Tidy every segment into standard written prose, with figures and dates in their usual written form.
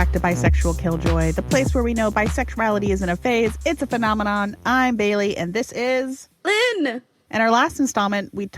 back to Bisexual Killjoy, the place where we know bisexuality isn't a phase, it's a phenomenon. I'm Bailey, and this is Lynn. In our last installment, we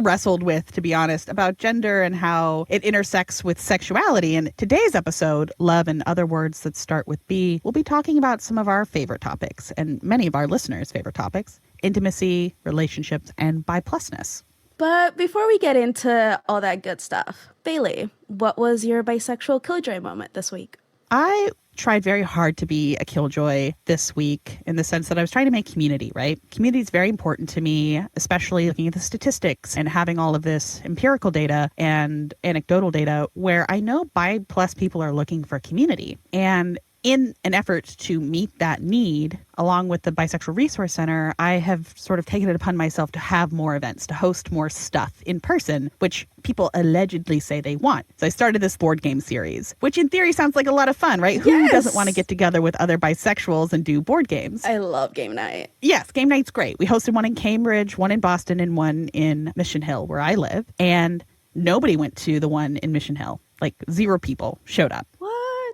wrestled with, to be honest, about gender and how it intersects with sexuality. And today's episode, Love and Other Words That Start with B, we'll be talking about some of our favorite topics, and many of our listeners' favorite topics: intimacy, relationships, and bi+ness. But before we get into all that good stuff, Bailey, what was your bisexual killjoy moment this week? I tried very hard to be a killjoy this week in the sense that I was trying to make community, right? Community is very important to me, especially looking at the statistics and having all of this empirical data and anecdotal data where I know bi+ people are looking for community. And in an effort to meet that need, along with the Bisexual Resource Center, I have sort of taken it upon myself to have more events, to host more stuff in person, which people allegedly say they want. So I started this board game series, which in theory sounds like a lot of fun, right? Yes. Who doesn't want to get together with other bisexuals and do board games? I love game night. Yes, game night's great. We hosted one in Cambridge, one in Boston, and one in Mission Hill, where I live. And nobody went to the one in Mission Hill. Like 0 people showed up.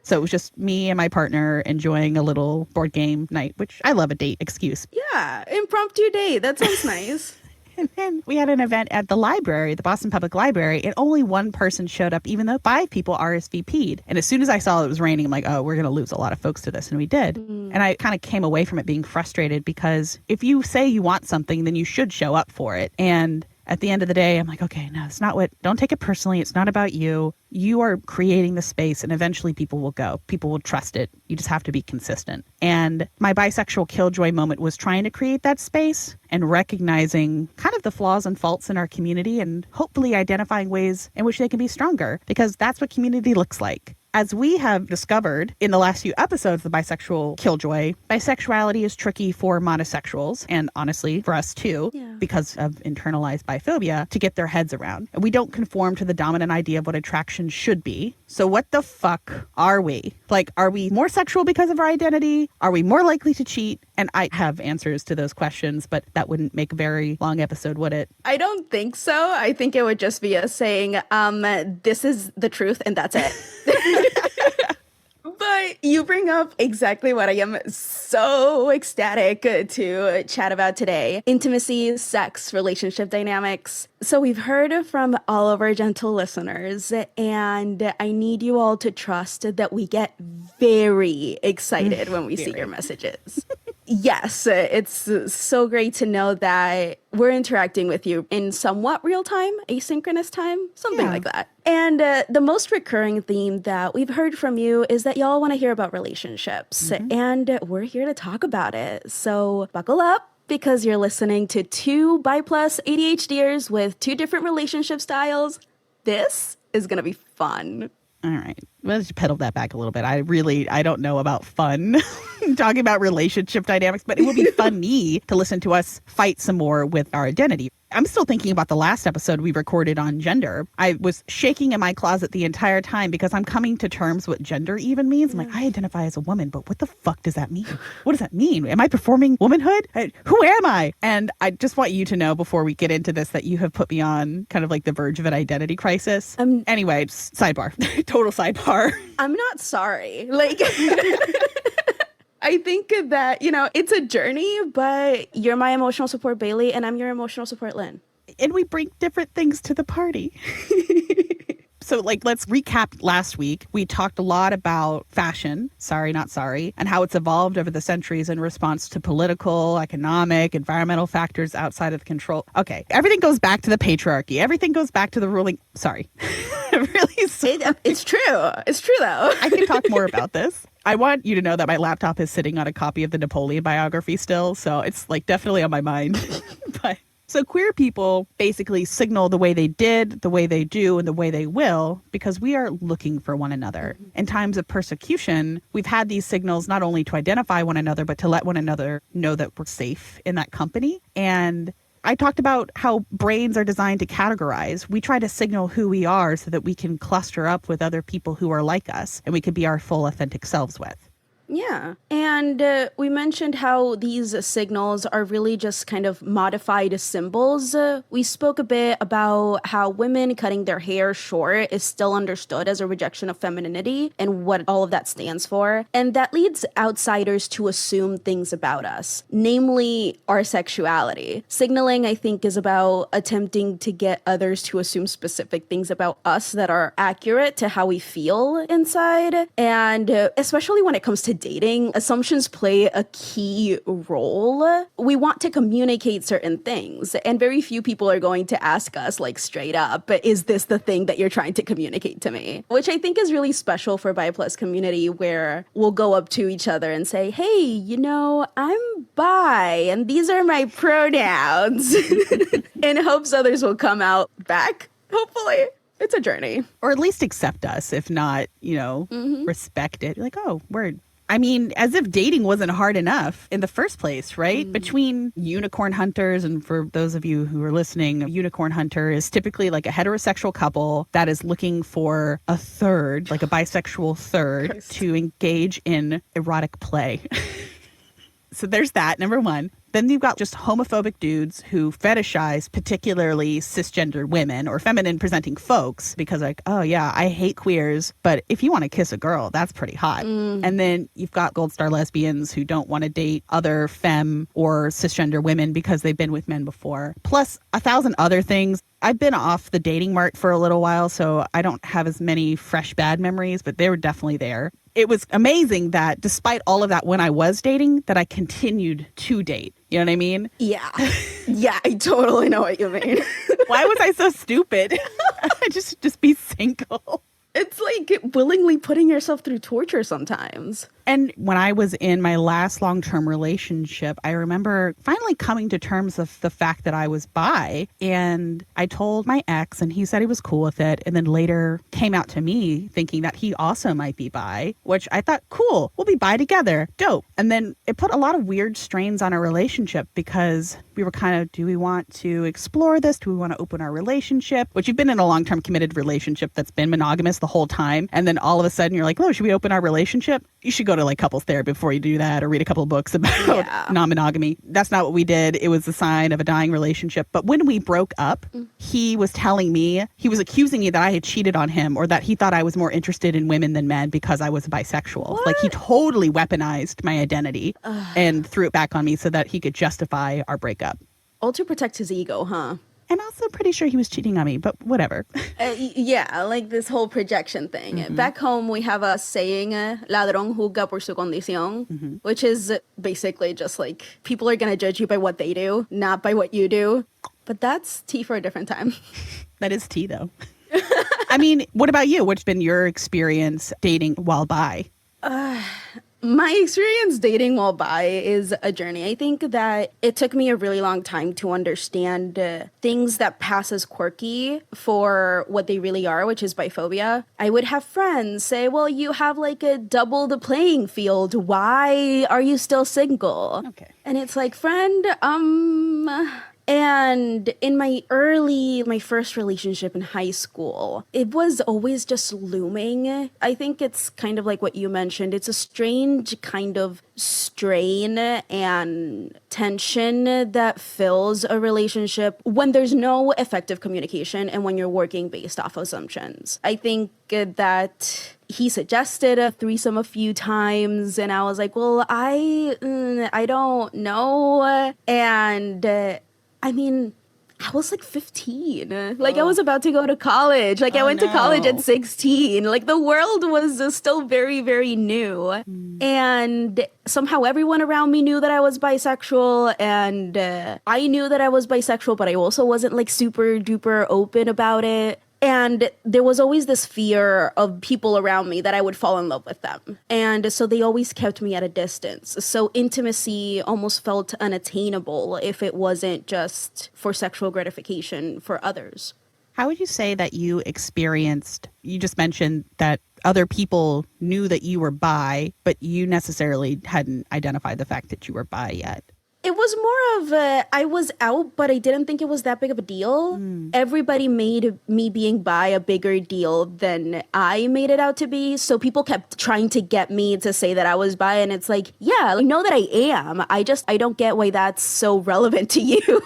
So it was just me and my partner enjoying a little board game night, which I love a date excuse. Yeah, impromptu date. That sounds nice. And then we had an event at the library, the Boston Public Library, and only one person showed up, even though 5 people RSVP'd. And as soon as I saw it was raining, I'm like, oh, we're going to lose a lot of folks to this. And we did. And I kind of came away from it being frustrated because if you say you want something, then you should show up for it. And at the end of the day, I'm like, okay, no, it's not don't take it personally. It's not about you. You are creating the space and eventually people will go. People will trust it. You just have to be consistent. And my bisexual killjoy moment was trying to create that space and recognizing kind of the flaws and faults in our community and hopefully identifying ways in which they can be stronger, because that's what community looks like. As we have discovered in the last few episodes of the Bisexual Killjoy, bisexuality is tricky for monosexuals, and honestly for us too, because of internalized biphobia, to get their heads around. And we don't conform to the dominant idea of what attraction should be. So what the fuck are we? Like, are we more sexual because of our identity? Are we more likely to cheat? And I have answers to those questions, but that wouldn't make a very long episode, would it? I don't think so. I think it would just be us saying, this is the truth and that's it. But you bring up exactly what I am so ecstatic to chat about today: intimacy, sex, relationship dynamics. So we've heard from all of our gentle listeners, and I need you all to trust that we get very excited when we see your messages. Yes, it's so great to know that we're interacting with you in somewhat real time, asynchronous time, something like that. And the most recurring theme that we've heard from you is that y'all want to hear about relationships, and we're here to talk about it. So buckle up, because you're listening to 2 bi+ ADHDers with 2 different relationship styles. This is going to be fun. All right. Let's pedal that back a little bit. I don't know about fun talking about relationship dynamics, but it would be funny to listen to us fight some more with our identity. I'm still thinking about the last episode we recorded on gender. I was shaking in my closet the entire time because I'm coming to terms what gender even means. I'm like, I identify as a woman, but what the fuck does that mean? What does that mean? Am I performing womanhood? Who am I? And I just want you to know before we get into this that you have put me on kind of like the verge of an identity crisis. Anyway, sidebar, total sidebar. I'm not sorry. Like, I think that, it's a journey, but you're my emotional support, Bailey, and I'm your emotional support, Lynn. And we bring different things to the party. So, let's recap last week. We talked a lot about fashion, sorry, not sorry, and how it's evolved over the centuries in response to political, economic, environmental factors outside of the control. Okay, everything goes back to the patriarchy. Everything goes back to the ruling. Sorry. Really sorry. It's true. It's true, though. I can talk more about this. I want you to know that my laptop is sitting on a copy of the Napoleon biography still, so it's definitely on my mind. So queer people basically signal the way they did, the way they do, and the way they will, because we are looking for one another. In times of persecution, we've had these signals not only to identify one another, but to let one another know that we're safe in that company. And I talked about how brains are designed to categorize. We try to signal who we are so that we can cluster up with other people who are like us and we can be our full authentic selves with. Yeah. And we mentioned how these signals are really just kind of modified symbols. We spoke a bit about how women cutting their hair short is still understood as a rejection of femininity and what all of that stands for. And that leads outsiders to assume things about us, namely our sexuality. Signaling, I think, is about attempting to get others to assume specific things about us that are accurate to how we feel inside. And especially when it comes to dating, assumptions play a key role. We want to communicate certain things, and very few people are going to ask us like straight up, is this the thing that you're trying to communicate to me? Which I think is really special for bi+ community, where we'll go up to each other and say, hey, you know, I'm bi and these are my pronouns, in hopes others will come out back, hopefully. It's a journey. Or at least accept us, if not, respect it. Like, oh, word. I mean, as if dating wasn't hard enough in the first place, right? Between unicorn hunters, and for those of you who are listening, a unicorn hunter is typically like a heterosexual couple that is looking for a third, like a bisexual third, to engage in erotic play. So there's that, number one. Then you've got just homophobic dudes who fetishize particularly cisgender women or feminine presenting folks because like, oh yeah, I hate queers, but if you want to kiss a girl, that's pretty hot. And then you've got gold star lesbians who don't want to date other femme or cisgender women because they've been with men before. Plus 1,000 other things. I've been off the dating mark for a little while, so I don't have as many fresh bad memories, but they were definitely there. It was amazing that despite all of that, when I was dating, that I continued to date. You know what I mean? Yeah. Yeah, I totally know what you mean. Why was I so stupid? just be single. It's like willingly putting yourself through torture sometimes. And when I was in my last long-term relationship, I remember finally coming to terms with the fact that I was bi. And I told my ex, and he said he was cool with it. And then later came out to me thinking that he also might be bi, which I thought, cool, we'll be bi together. Dope. And then it put a lot of weird strains on our relationship because we were kind of, do we want to explore this? Do we want to open our relationship? Which you've been in a long-term committed relationship that's been monogamous the whole time. And then all of a sudden you're like, oh, should we open our relationship? You should go to like couples therapy before you do that, or read a couple of books about non-monogamy. That's not what we did. It was a sign of a dying relationship. But when we broke up, he was telling me, he was accusing me that I had cheated on him, or that he thought I was more interested in women than men because I was bisexual. What? Like he totally weaponized my identity and threw it back on me so that he could justify our breakup. All to protect his ego, huh? And also pretty sure he was cheating on me, but whatever. Yeah, like this whole projection thing. Back home, we have a saying, ladrón juzga por su condición, which is basically just like people are going to judge you by what they do, not by what you do. But that's tea for a different time. That is tea, though. I mean, what about you? What's been your experience dating while bi? My experience dating while bi is a journey. I think that it took me a really long time to understand things that pass as quirky for what they really are, which is biphobia. I would have friends say, well, you have like a double the playing field. Why are you still single? Okay. And it's like, friend, And in my first relationship in high school, it was always just looming. I think it's kind of like what you mentioned. It's a strange kind of strain and tension that fills a relationship when there's no effective communication and when you're working based off assumptions. I think that he suggested a threesome a few times, and I was like, well, I don't know. And I mean, I was like 15. Like, I was about to go to college. Like, I went to college at 16. Like, the world was still very, very new. And somehow everyone around me knew that I was bisexual. And I knew that I was bisexual, but I also wasn't like super duper open about it. And there was always this fear of people around me that I would fall in love with them. And so they always kept me at a distance. So intimacy almost felt unattainable if it wasn't just for sexual gratification for others. How would you say that you experienced, you just mentioned that other people knew that you were bi, but you necessarily hadn't identified the fact that you were bi yet? It was more of I was out, but I didn't think it was that big of a deal. Everybody made me being bi a bigger deal than I made it out to be. So people kept trying to get me to say that I was bi. And it's like, yeah, I know that I am. I don't get why that's so relevant to you.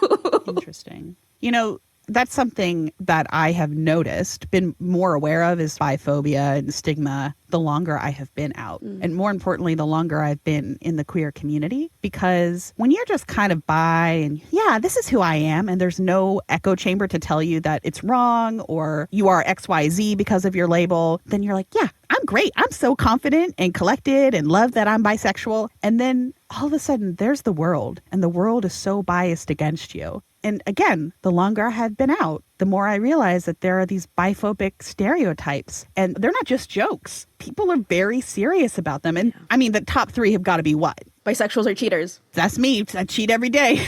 Interesting. You know, that's something that I have noticed, been more aware of, is biphobia and stigma the longer I have been out. And more importantly, the longer I've been in the queer community. Because when you're just kind of bi and, yeah, this is who I am, and there's no echo chamber to tell you that it's wrong or you are XYZ because of your label, then you're like, yeah, I'm great. I'm so confident and collected and love that I'm bisexual. And then all of a sudden, there's the world, and the world is so biased against you. And again, the longer I have been out, the more I realize that there are these biphobic stereotypes, and they're not just jokes. People are very serious about them. And I mean, the top three have got to be what? Bisexuals are cheaters. That's me. I cheat every day.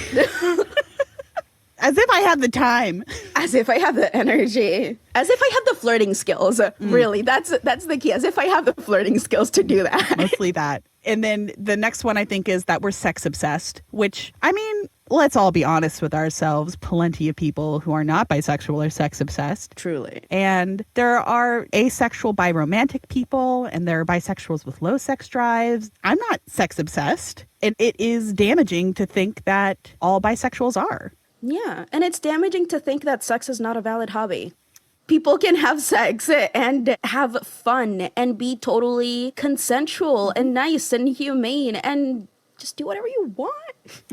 As if I have the time. As if I have the energy. As if I have the flirting skills. Really, that's the key. As if I have the flirting skills to do that. Mostly that. And then the next one I think is that we're sex obsessed, which, I mean, let's all be honest with ourselves. Plenty of people who are not bisexual are sex obsessed. Truly. And there are asexual biromantic people, and there are bisexuals with low sex drives. I'm not sex obsessed. And it is damaging to think that all bisexuals are. Yeah, and it's damaging to think that sex is not a valid hobby. People can have sex and have fun and be totally consensual and nice and humane and just do whatever you want.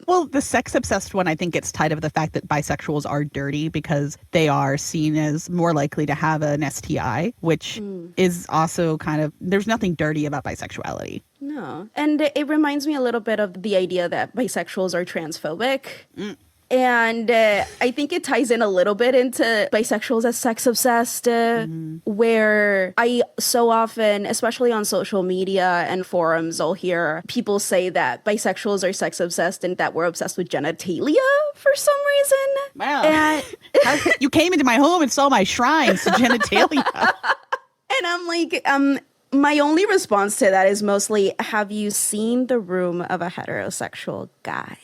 Well, the sex obsessed one, I think, gets tied up with the fact that bisexuals are dirty because they are seen as more likely to have an STI, which is also kind of, there's nothing dirty about bisexuality. No. And it reminds me a little bit of the idea that bisexuals are transphobic. And I think it ties in a little bit into bisexuals as sex obsessed, where I so often, especially on social media and forums, I'll hear people say that bisexuals are sex obsessed and that we're obsessed with genitalia for some reason. Wow. And You came into my home and saw my shrines to genitalia. And I'm like, my only response to that is mostly, have you seen the room of a heterosexual guy?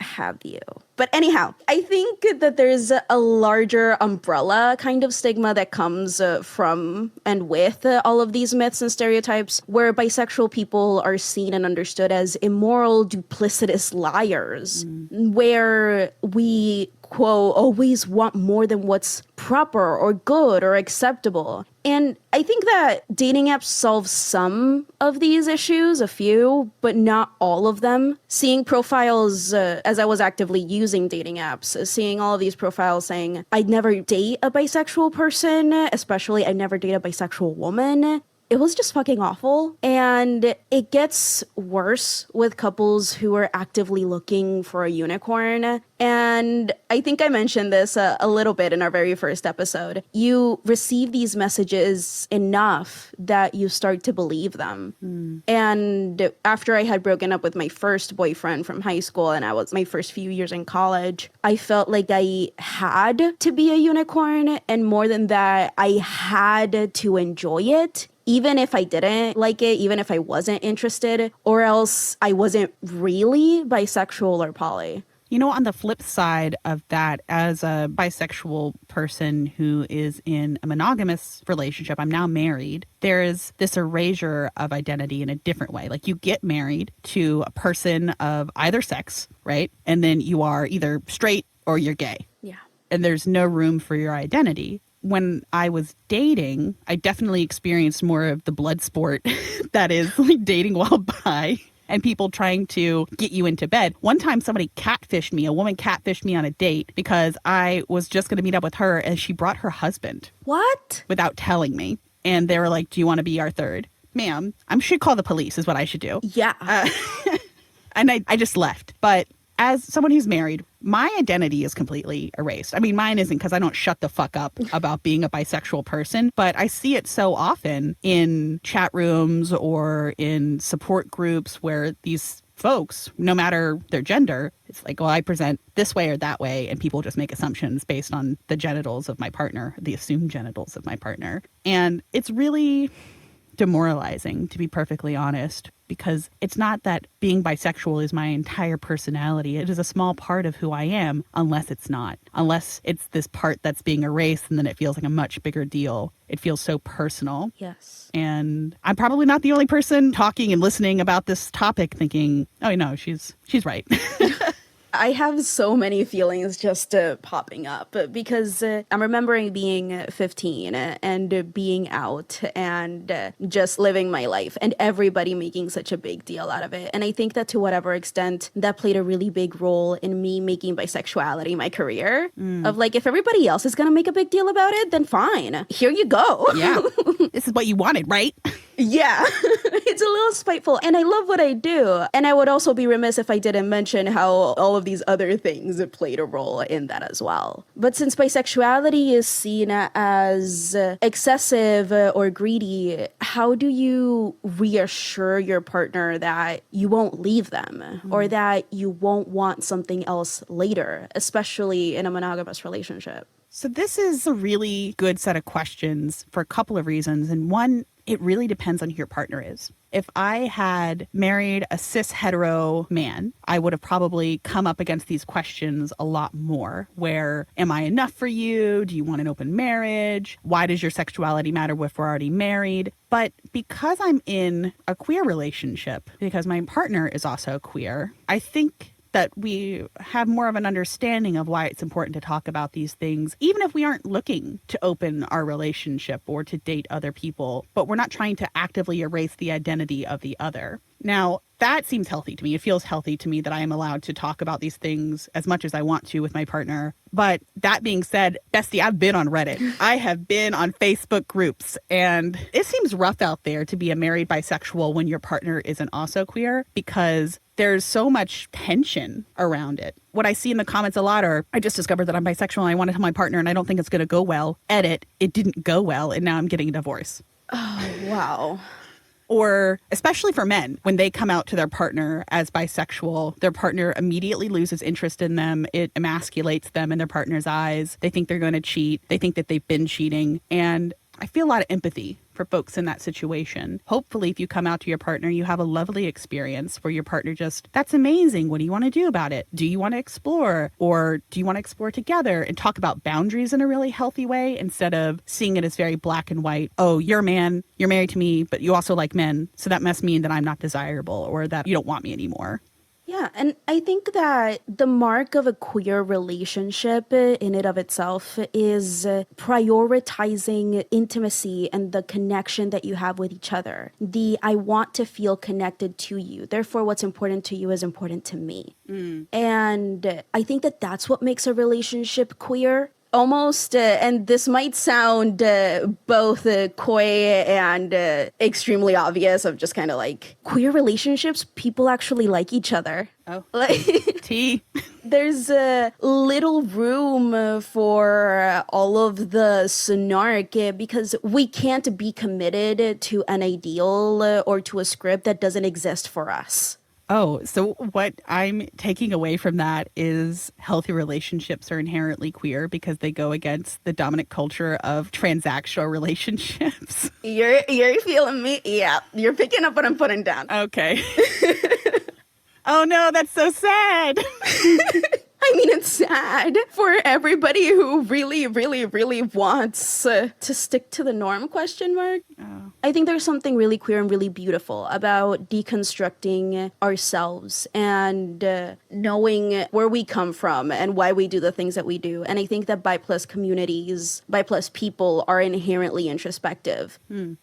Have you? But anyhow, I think that there's a larger umbrella kind of stigma that comes from and with all of these myths and stereotypes, where bisexual people are seen and understood as immoral, duplicitous liars, where we, quote, always want more than what's proper or good or acceptable. And I think that dating apps solve some of these issues, a few, but not all of them. Seeing profiles, as I was actively using dating apps, seeing all of these profiles saying, I'd never date a bisexual person, especially I'd never date a bisexual woman. It was just fucking awful. And it gets worse with couples who are actively looking for a unicorn. And I think I mentioned this a little bit in our very first episode. You receive these messages enough that you start to believe them. And after I had broken up with my first boyfriend from high school and I was my first few years in college, I felt like I had to be a unicorn. And more than that, I had to enjoy it. Even if I didn't like it, even if I wasn't interested, or else I wasn't really bisexual or poly. You know, on the flip side of that, as a bisexual person who is in a monogamous relationship, I'm now married, there is this erasure of identity in a different way. Like, you get married to a person of either sex, right? And then you are either straight or you're gay. Yeah. And there's no room for your identity. When I was dating, I definitely experienced more of the blood sport that is like dating while bi and people trying to get you into bed. One time somebody catfished me, a woman catfished me on a date because I was just going to meet up with her and she brought her husband. What? Without telling me. And they were like, do you want to be our third? Ma'am, I should call the police is what I should do. Yeah. And I just left. But as someone who's married, my identity is completely erased. I mean, mine isn't because I don't shut the fuck up about being a bisexual person, but I see it so often in chat rooms or in support groups where these folks, no matter their gender, it's like, well, I present this way or that way, and people just make assumptions based on the genitals of my partner, the assumed genitals of my partner. And it's really demoralizing, to be perfectly honest. because it's not that being bisexual is my entire personality. It is a small part of who I am, unless it's not. Unless it's this part that's being erased and then it feels like a much bigger deal. It feels so personal. Yes. And I'm probably not the only person talking and listening about this topic thinking, oh, no, she's right. I have so many feelings just popping up because I'm remembering being 15 and being out and just living my life and everybody making such a big deal out of it. And I think that to whatever extent that played a really big role in me making bisexuality my career of like, if everybody else is going to make a big deal about it, then fine. Here you go. Yeah. This is what you wanted, right? Yeah, it's a little spiteful. And I love what I do. And I would also be remiss if I didn't mention how all of these other things played a role in that as well. But since bisexuality is seen as excessive or greedy, how do you reassure your partner that you won't leave them or that you won't want something else later, especially in a monogamous relationship? So this is a really good set of questions for a couple of reasons. And one, it really depends on who your partner is. If I had married a cis hetero man, I would have probably come up against these questions a lot more. Where, am I enough for you? Do you want an open marriage? Why does your sexuality matter if we're already married? But because I'm in a queer relationship, because my partner is also queer, I think that we have more of an understanding of why it's important to talk about these things, even if we aren't looking to open our relationship or to date other people, but we're not trying to actively erase the identity of the other. Now, that seems healthy to me. It feels healthy to me that I am allowed to talk about these things as much as I want to with my partner. But that being said, Bestie, I've been on Reddit. I have been on Facebook groups, and it seems rough out there to be a married bisexual when your partner isn't also queer, because there's so much tension around it. What I see in the comments a lot are, I just discovered that I'm bisexual and I want to tell my partner and I don't think it's going to go well. Edit, it didn't go well and now I'm getting a divorce. Oh, wow. Or especially for men, when they come out to their partner as bisexual, their partner immediately loses interest in them. It emasculates them in their partner's eyes. They think they're going to cheat. They think that they've been cheating. And I feel a lot of empathy for folks in that situation. Hopefully, if you come out to your partner, you have a lovely experience where your partner just, that's amazing. What do you want to do about it? Do you want to explore? Or do you want to explore together and talk about boundaries in a really healthy way instead of seeing it as very black and white? Oh, you're a man, you're married to me, but you also like men. So that must mean that I'm not desirable or that you don't want me anymore. Yeah, and I think that the mark of a queer relationship in and of itself is prioritizing intimacy and the connection that you have with each other. I want to feel connected to you. Therefore, what's important to you is important to me. And I think that that's what makes a relationship queer. Almost, and this might sound both coy and extremely obvious of just kind of like queer relationships, people actually like each other. Oh, like, T. There's little room for all of the snark because we can't be committed to an ideal or to a script that doesn't exist for us. Oh, so what I'm taking away from that is healthy relationships are inherently queer because they go against the dominant culture of transactional relationships. You're feeling me? Yeah, you're picking up what I'm putting down. Okay. Oh no, that's so sad. I mean, it's sad for everybody who really, really, really wants to stick to the norm, question mark. Oh. I think there's something really queer and really beautiful about deconstructing ourselves and knowing where we come from and why we do the things that we do. And I think that bi+ communities, bi+ people are inherently introspective.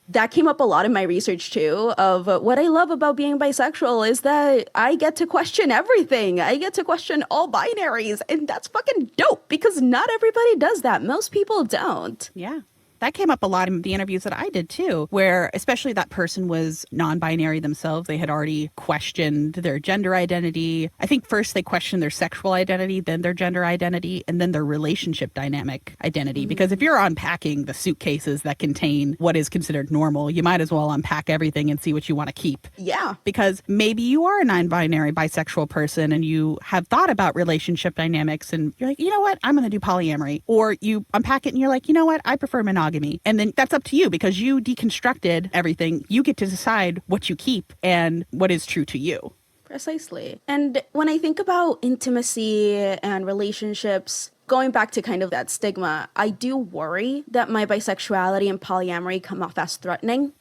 That came up a lot in my research too, of what I love about being bisexual is that I get to question everything. I get to question all binary. And that's fucking dope because not everybody does that. Most people don't. Yeah. That came up a lot in the interviews that I did too, where especially that person was non-binary themselves. They had already questioned their gender identity. I think first they questioned their sexual identity, then their gender identity, and then their relationship dynamic identity. Because if you're unpacking the suitcases that contain what is considered normal, you might as well unpack everything and see what you want to keep. Yeah. Because maybe you are a non-binary bisexual person and you have thought about relationship dynamics and you're like, you know what, I'm going to do polyamory. Or you unpack it and you're like, you know what, I prefer monogamy. monogamy. And then that's up to you because you deconstructed everything. You get to decide what you keep and what is true to you. Precisely. And when I think about intimacy and relationships, going back to kind of that stigma, I do worry that my bisexuality and polyamory come off as threatening.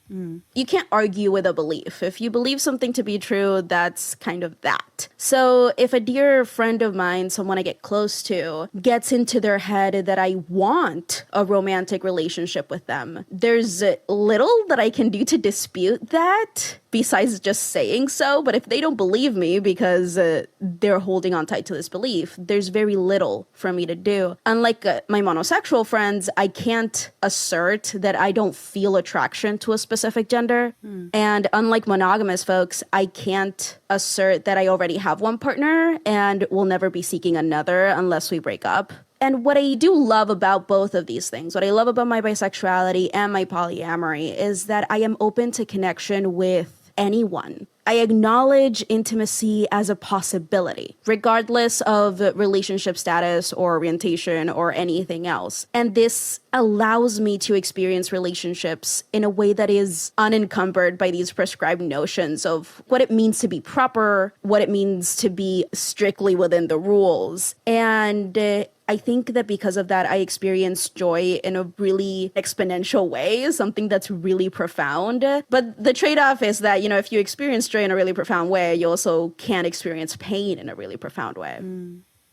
You can't argue with a belief. If you believe something to be true, that's kind of that. So if a dear friend of mine, someone I get close to, gets into their head that I want a romantic relationship with them, there's little that I can do to dispute that besides just saying so. But if they don't believe me because they're holding on tight to this belief, there's very little for me to do. Unlike my monosexual friends, I can't assert that I don't feel attraction to a specific gender. And unlike monogamous folks, I can't assert that I already have one partner and will never be seeking another unless we break up. And what I do love about both of these things, what I love about my bisexuality and my polyamory, is that I am open to connection with anyone. I acknowledge intimacy as a possibility, regardless of relationship status or orientation or anything else. And this allows me to experience relationships in a way that is unencumbered by these prescribed notions of what it means to be proper, what it means to be strictly within the rules. And I think that because of that, I experience joy in a really exponential way, something that's really profound. But the trade-off is that, if you experience joy in a really profound way, you also can't experience pain in a really profound way.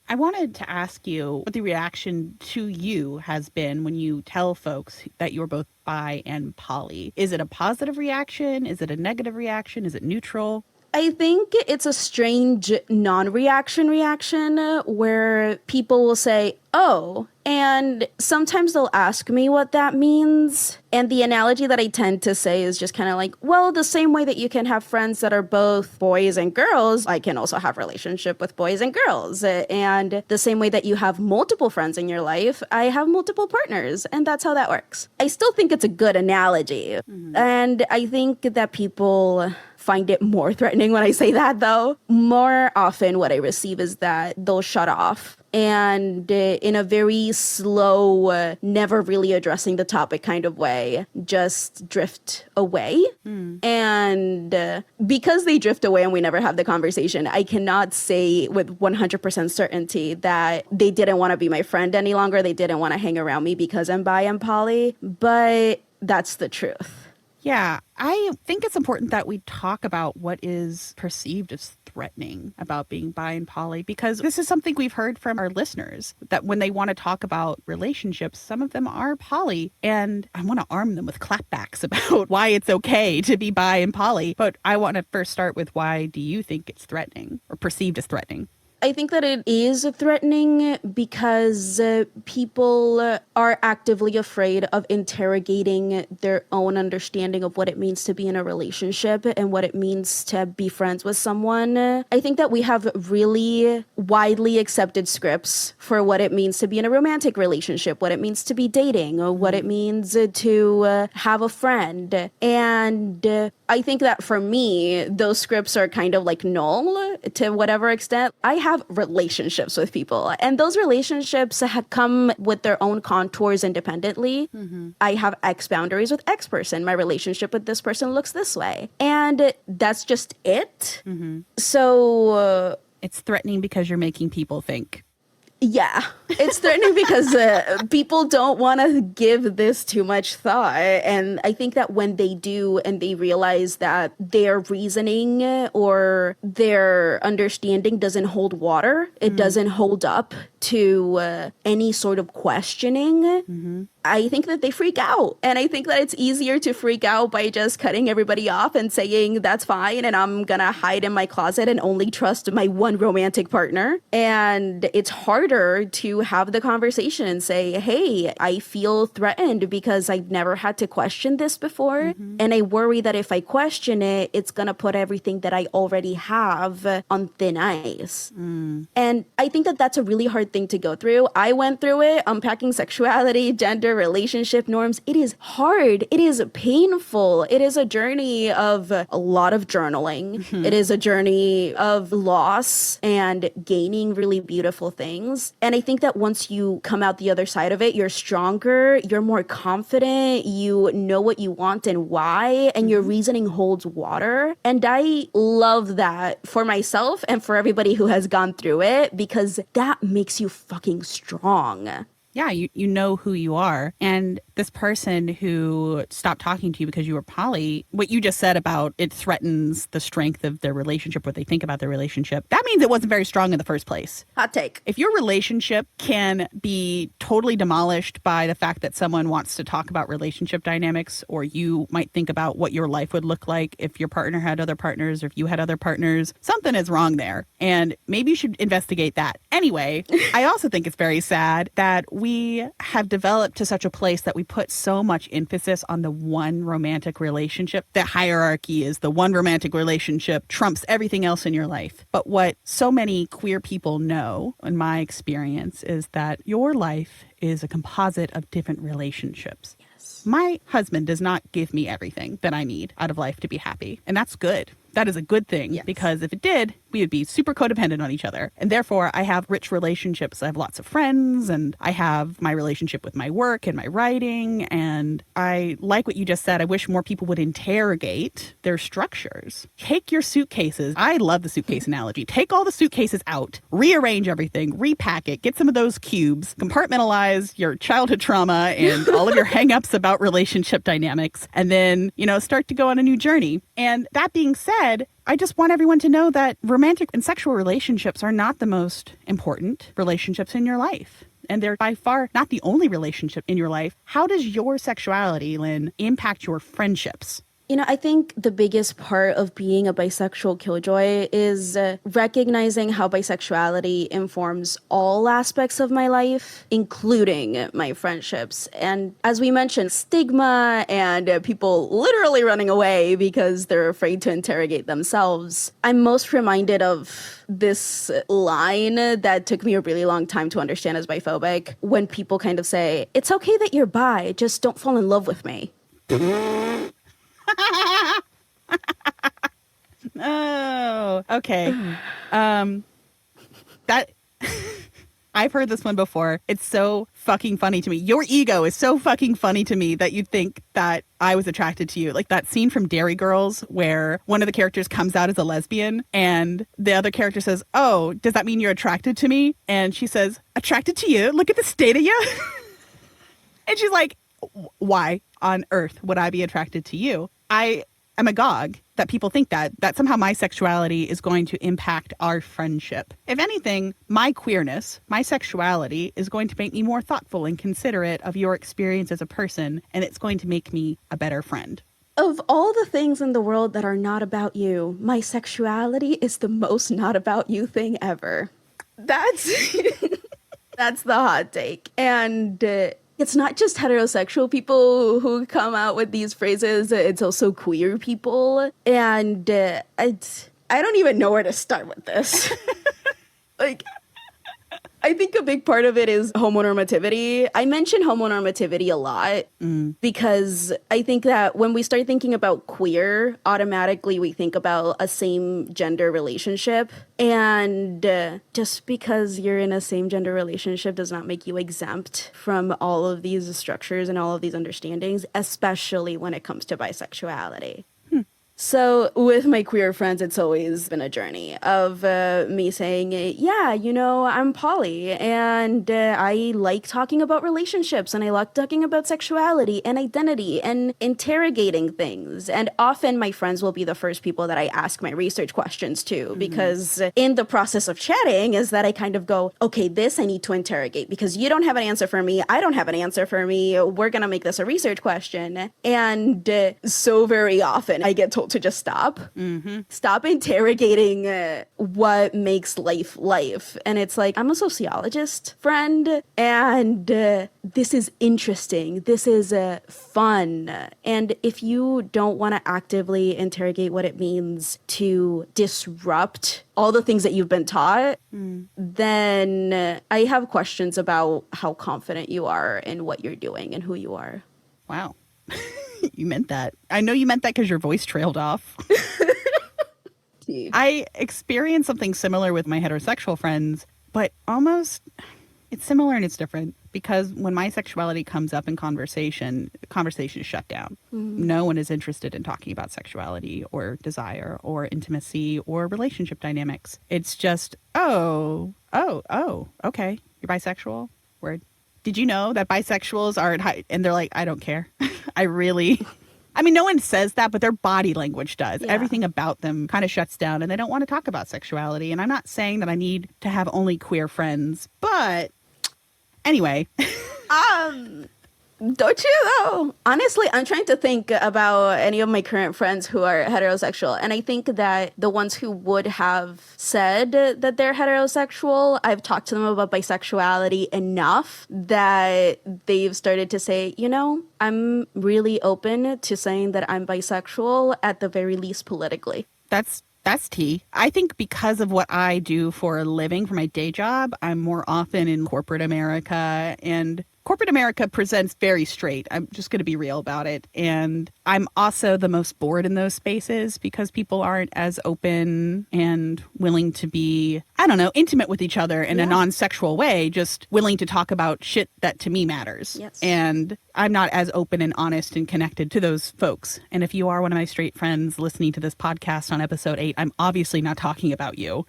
I wanted to ask you what the reaction to you has been when you tell folks that you're both bi and poly. Is it a positive reaction? Is it a negative reaction? Is it neutral? I think it's a strange non-reaction reaction where people will say, oh, and sometimes they'll ask me what that means. And the analogy that I tend to say is just kind of like, well, the same way that you can have friends that are both boys and girls, I can also have relationship with boys and girls. And the same way that you have multiple friends in your life, I have multiple partners. And that's how that works. I still think it's a good analogy. And I think that people find it more threatening when I say that, though. More often what I receive is that they'll shut off. And in a very slow, never really addressing the topic kind of way, just drift away. And because they drift away and we never have the conversation, I cannot say with 100% certainty that they didn't want to be my friend any longer. They didn't want to hang around me because I'm bi and poly. But that's the truth. Yeah, I think it's important that we talk about what is perceived as threatening about being bi and poly, because this is something we've heard from our listeners, that when they want to talk about relationships, some of them are poly, and I want to arm them with clapbacks about why it's okay to be bi and poly. But I want to first start with, why do you think it's threatening or perceived as threatening? I think that it is threatening because people are actively afraid of interrogating their own understanding of what it means to be in a relationship and what it means to be friends with someone. I think that we have really widely accepted scripts for what it means to be in a romantic relationship, what it means to be dating, or what it means to have a friend. And I think that for me, those scripts are kind of like null to whatever extent. I have relationships with people, and those relationships have come with their own contours independently. I have X boundaries with X person. My relationship with this person looks this way, and that's just it. So it's threatening because you're making people think. Yeah, it's threatening because people don't want to give this too much thought. And I think that when they do and they realize that their reasoning or their understanding doesn't hold water, it doesn't hold up to any sort of questioning, I think that they freak out. And I think that it's easier to freak out by just cutting everybody off and saying, that's fine, and I'm gonna hide in my closet and only trust my one romantic partner. And it's harder to have the conversation and say, hey, I feel threatened because I've never had to question this before. And I worry that if I question it, it's gonna put everything that I already have on thin ice. And I think that that's a really hard thing to go through. I went through it, unpacking sexuality, gender, relationship norms. It is hard. It is painful. It is a journey of a lot of journaling. It is a journey of loss and gaining really beautiful things. struggles. And I think that once you come out the other side of it, you're stronger, you're more confident, you know what you want and why, and your reasoning holds water. And I love that for myself and for everybody who has gone through it, because that makes you fucking strong. Yeah, you know who you are. And this person who stopped talking to you because you were poly, what you just said about it threatens the strength of their relationship, what they think about their relationship, that means it wasn't very strong in the first place. Hot take. If your relationship can be totally demolished by the fact that someone wants to talk about relationship dynamics, or you might think about what your life would look like if your partner had other partners, or if you had other partners, something is wrong there. And maybe you should investigate that. Anyway, I also think it's very sad that we have developed to such a place that we put so much emphasis on the one romantic relationship. The hierarchy is the one romantic relationship trumps everything else in your life. But what so many queer people know, in my experience, is that your life is a composite of different relationships. My husband does not give me everything that I need out of life to be happy. And that's good. That is a good thing, because if it did, we would be super codependent on each other. And therefore, I have rich relationships. I have lots of friends, and I have my relationship with my work and my writing. And I like what you just said. I wish more people would interrogate their structures. Take your suitcases. I love the suitcase analogy. Take all the suitcases out, rearrange everything, repack it, get some of those cubes, compartmentalize your childhood trauma and all of your hangups about relationship dynamics, and then, start to go on a new journey. And that being said, I just want everyone to know that romantic and sexual relationships are not the most important relationships in your life. And they're by far not the only relationship in your life. How does your sexuality, Lynn, impact your friendships? I think the biggest part of being a bisexual killjoy is recognizing how bisexuality informs all aspects of my life, including my friendships. And as we mentioned, stigma and people literally running away because they're afraid to interrogate themselves. I'm most reminded of this line that took me a really long time to understand as biphobic, when people kind of say, it's okay that you're bi, just don't fall in love with me. Oh, okay. That I've heard this one before. It's so fucking funny to me. Your ego is so fucking funny to me that you'd think that I was attracted to you. Like that scene from Dairy Girls where one of the characters comes out as a lesbian and the other character says, oh, does that mean you're attracted to me? And she says, attracted to you? Look at the state of you. And she's like, why on earth would I be attracted to you? I am agog that people think that somehow my sexuality is going to impact our friendship. If anything, my queerness, my sexuality is going to make me more thoughtful and considerate of your experience as a person, and it's going to make me a better friend. Of all the things in the world that are not about you, my sexuality is the most not about you thing ever. That's that's the hot take. And it's not just heterosexual people who come out with these phrases. It's also queer people. And I don't even know where to start with this. I think a big part of it is homonormativity. I mention homonormativity a lot because I think that when we start thinking about queer, automatically we think about a same gender relationship. And just because you're in a same gender relationship does not make you exempt from all of these structures and all of these understandings, especially when it comes to bisexuality. So with my queer friends, it's always been a journey of me saying, yeah, I'm poly and I like talking about relationships and I like talking about sexuality and identity and interrogating things. And often my friends will be the first people that I ask my research questions to, because in the process of chatting is that I kind of go, okay, this I need to interrogate because you don't have an answer for me. I don't have an answer for me. We're going to make this a research question. And so very often I get told to just stop. Stop interrogating what makes life life. And it's like, I'm a sociologist, friend, and this is interesting. This is fun. And if you don't want to actively interrogate what it means to disrupt all the things that you've been taught, then I have questions about how confident you are in what you're doing and who you are. Wow. You meant that. I know you meant that because your voice trailed off. I experienced something similar with my heterosexual friends. but almost it's similar and it's different because when my sexuality comes up in conversation, the conversation is shut down. No one is interested in talking about sexuality or desire or intimacy or relationship dynamics. It's just, okay, you're bisexual? Word. Did you know that bisexuals are at high? And they're like, I don't care. I mean, no one says that, but their body language does. Yeah. Everything about them kind of shuts down and they don't want to talk about sexuality. And I'm not saying that I need to have only queer friends, but anyway. Don't you though? Honestly, I'm trying to think about any of my current friends who are heterosexual. And I think that the ones who would have said that they're heterosexual, I've talked to them about bisexuality enough that they've started to say, you know, I'm really open to saying that I'm bisexual, at the very least politically. That's tea. I think because of what I do for a living, for my day job, I'm more often in corporate America, and corporate America presents very straight. I'm just going to be real about it. And I'm also the most bored in those spaces because people aren't as open and willing to be, I don't know, intimate with each other in a non-sexual way, just willing to talk about shit that to me matters. Yes. And I'm not as open and honest and connected to those folks. And if you are one of my straight friends listening to this podcast on episode 8, I'm obviously not talking about you.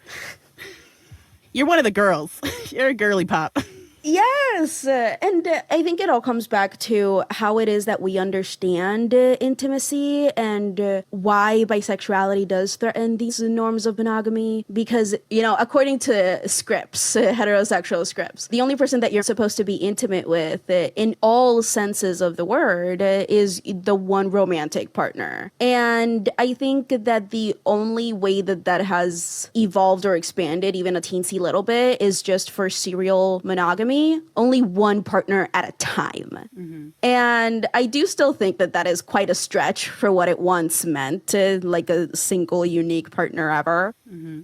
You're one of the girls. You're a girly pop. Yes. And I think it all comes back to how it is that we understand intimacy and why bisexuality does threaten these norms of monogamy. Because, you know, according to scripts, heterosexual scripts, the only person that you're supposed to be intimate with in all senses of the word is the one romantic partner. And I think that the only way that that has evolved or expanded even a teensy little bit is just for serial monogamy. Only one partner at a time. And I do still think that that is quite a stretch for what it once meant, like a single unique partner ever.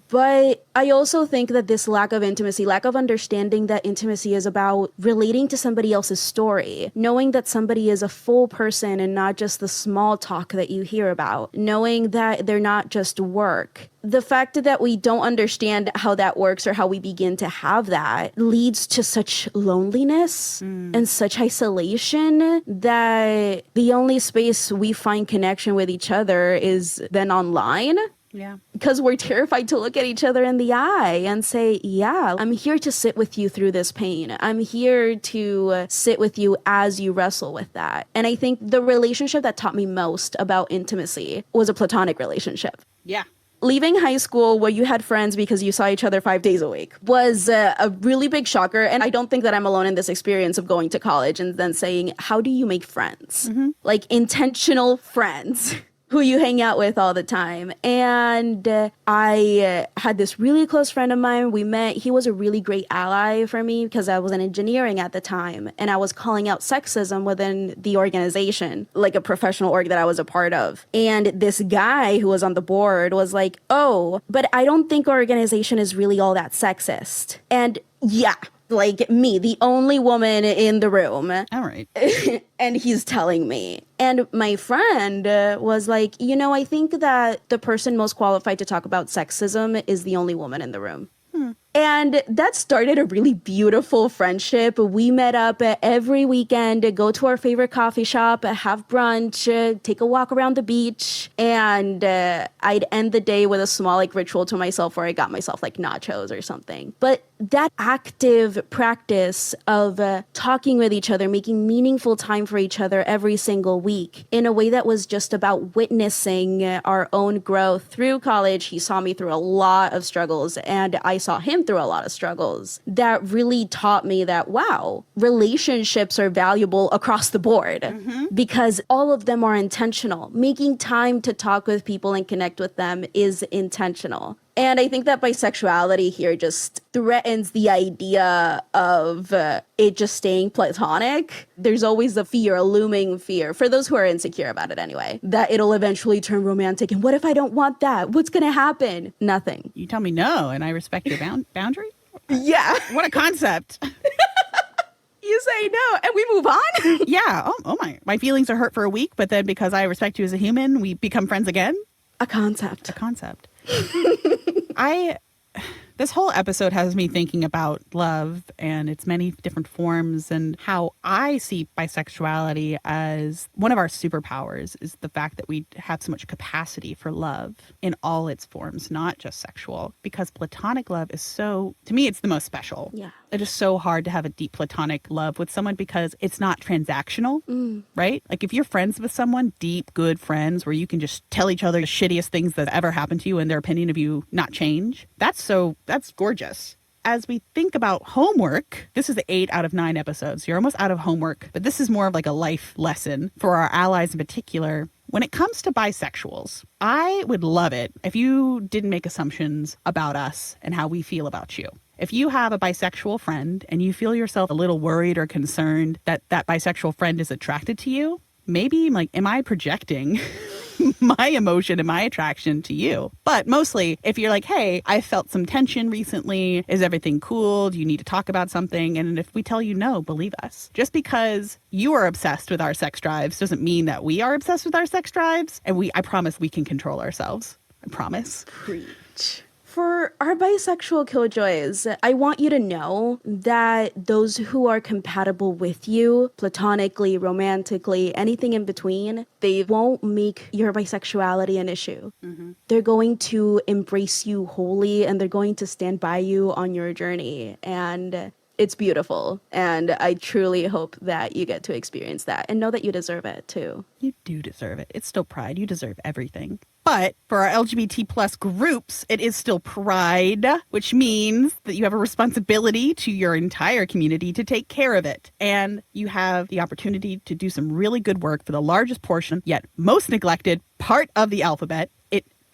But I also think that this lack of intimacy, lack of understanding that intimacy is about relating to somebody else's story, knowing that somebody is a full person and not just the small talk that you hear about, knowing that they're not just work. The fact that we don't understand how that works or how we begin to have that leads to such loneliness and such isolation that the only space we find connection with each other is then online. Yeah. Because we're terrified to look at each other in the eye and say, yeah, I'm here to sit with you through this pain. I'm here to sit with you as you wrestle with that. And I think the relationship that taught me most about intimacy was a platonic relationship. Yeah. Leaving high school where you had friends because you saw each other 5 days a week was a really big shocker. And I don't think that I'm alone in this experience of going to college and then saying, how do you make friends? Like intentional friends who you hang out with all the time. And I had this really close friend of mine. We met. He was a really great ally for me because I was in engineering at the time. And I was calling out sexism within the organization, like a professional org that I was a part of. And this guy who was on the board was like, oh, but I don't think our organization is really all that sexist. And yeah. Like me, the only woman in the room. All right. And he's telling me. And my friend was like, you know, I think that the person most qualified to talk about sexism is the only woman in the room. And that started a really beautiful friendship. We met up every weekend, go to our favorite coffee shop, have brunch, take a walk around the beach. And I'd end the day with a small like ritual to myself where I got myself like nachos or something. But that active practice of talking with each other, making meaningful time for each other every single week in a way that was just about witnessing our own growth through college. He saw me through a lot of struggles and I saw him through a lot of struggles. That really taught me that, wow, relationships are valuable across the board because all of them are intentional. Making time to talk with people and connect with them is intentional. And I think that bisexuality here just threatens the idea of it just staying platonic. There's always a fear, a looming fear, for those who are insecure about it anyway, that it'll eventually turn romantic. And what if I don't want that? What's going to happen? Nothing. You tell me no, and I respect your boundary? Yeah. What a concept. You say no, and we move on? Yeah. Oh my. My feelings are hurt for a week, but then because I respect you as a human, we become friends again? A concept. A concept. This whole episode has me thinking about love and its many different forms, and how I see bisexuality as one of our superpowers is the fact that we have so much capacity for love in all its forms, not just sexual, because platonic love is so, to me, it's the most special. Yeah. It is so hard to have a deep platonic love with someone because it's not transactional, right? Like if you're friends with someone, deep, good friends, where you can just tell each other the shittiest things that ever happened to you and their opinion of you not change, that's gorgeous. As we think about homework, this is 8 out of 9 episodes. You're almost out of homework, but this is more of like a life lesson for our allies in particular. When it comes to bisexuals, I would love it if you didn't make assumptions about us and how we feel about you. If you have a bisexual friend and you feel yourself a little worried or concerned that that bisexual friend is attracted to you, maybe like, am I projecting my emotion and my attraction to you? But mostly, if you're like, hey, I felt some tension recently. Is everything cool? Do you need to talk about something? And if we tell you no, believe us. Just because you are obsessed with our sex drives doesn't mean that we are obsessed with our sex drives. And I promise we can control ourselves. I promise. Preach. For our bisexual killjoys, I want you to know that those who are compatible with you, platonically, romantically, anything in between, they won't make your bisexuality an issue. They're going to embrace you wholly, and they're going to stand by you on your journey. And it's beautiful. And I truly hope that you get to experience that and know that you deserve it too. You do deserve it. It's still Pride. You deserve everything. But for our LGBT plus groups, it is still Pride, which means that you have a responsibility to your entire community to take care of it. And you have the opportunity to do some really good work for the largest portion, yet most neglected part of the alphabet.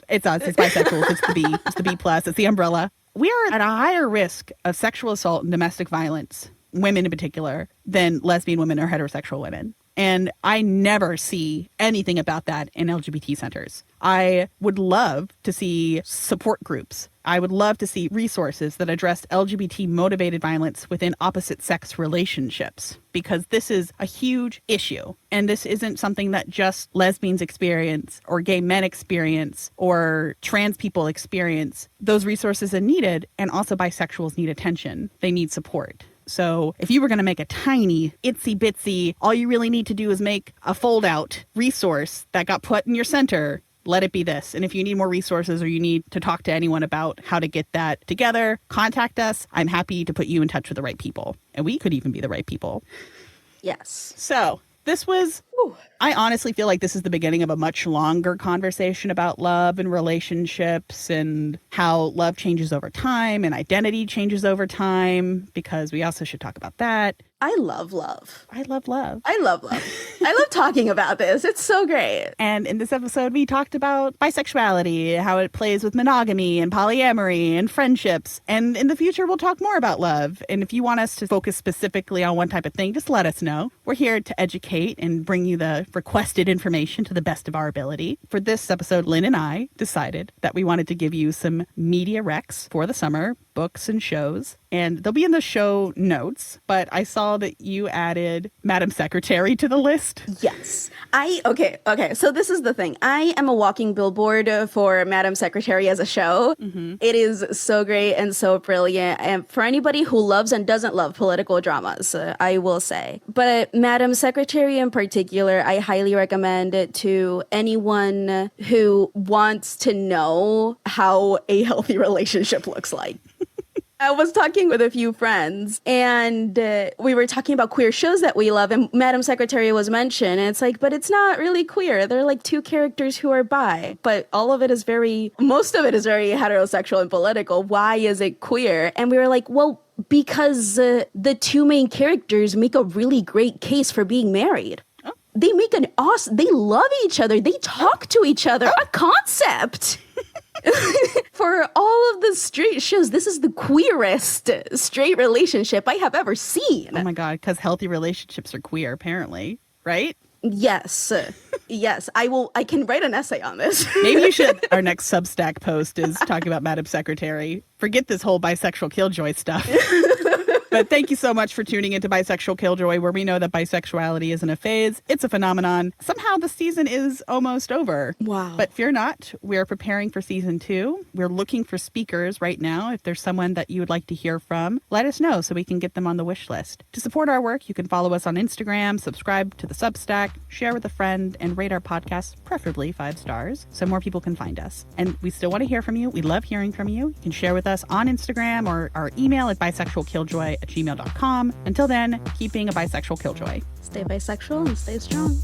It's us. It's bisexuals. It's the B. It's the B+. It's the umbrella. We are at a higher risk of sexual assault and domestic violence, women in particular, than lesbian women or heterosexual women. And I never see anything about that in LGBT centers. I would love to see support groups. I would love to see resources that address LGBT motivated violence within opposite sex relationships, because this is a huge issue. And this isn't something that just lesbians experience or gay men experience or trans people experience. Those resources are needed, and also bisexuals need attention. They need support. So if you were going to make a tiny, itsy bitsy, all you really need to do is make a fold out resource that got put in your center, let it be this. And if you need more resources or you need to talk to anyone about how to get that together, contact us. I'm happy to put you in touch with the right people. And we could even be the right people. Yes. So this was, I honestly feel like this is the beginning of a much longer conversation about love and relationships and how love changes over time and identity changes over time, because we also should talk about that. I love love. I love love. I love love. I love talking about this. It's so great. And in this episode, we talked about bisexuality, how it plays with monogamy and polyamory and friendships. And in the future, we'll talk more about love. And if you want us to focus specifically on one type of thing, just let us know. We're here to educate and bring you the requested information to the best of our ability. For this episode, Lynn and I decided that we wanted to give you some media recs for the summer, books and shows. And they'll be in the show notes, but I saw that you added Madam Secretary to the list. Yes. Okay. So this is the thing. I am a walking billboard for Madam Secretary as a show. It is so great and so brilliant. And for anybody who loves and doesn't love political dramas, I will say. But Madam Secretary in particular, I highly recommend it to anyone who wants to know how a healthy relationship looks like. I was talking with a few friends, and we were talking about queer shows that we love, and Madam Secretary was mentioned, and it's like, but it's not really queer. They're like two characters who are bi, but most of it is very heterosexual and political. Why is it queer? And we were like, well, because the two main characters make a really great case for being married. They make they love each other. They talk to each other. A concept. For all of the straight shows, this is the queerest straight relationship I have ever seen. Oh my God, because healthy relationships are queer, apparently, right? Yes. Yes. I can write an essay on this. Maybe you should. Our next Substack post is talking about Madam Secretary. Forget this whole bisexual killjoy stuff. But thank you so much for tuning into Bisexual Killjoy, where we know that bisexuality isn't a phase, it's a phenomenon. Somehow the season is almost over. Wow. But fear not, we're preparing for season 2. We're looking for speakers right now. If there's someone that you would like to hear from, let us know so we can get them on the wish list. To support our work, you can follow us on Instagram, subscribe to the Substack, share with a friend, and rate our podcast, preferably 5 stars, so more people can find us. And we still want to hear from you. We love hearing from you. You can share with us on Instagram or our email at bisexualkilljoy@gmail.com. Until then, keep being a bisexual killjoy. Stay bisexual and stay strong.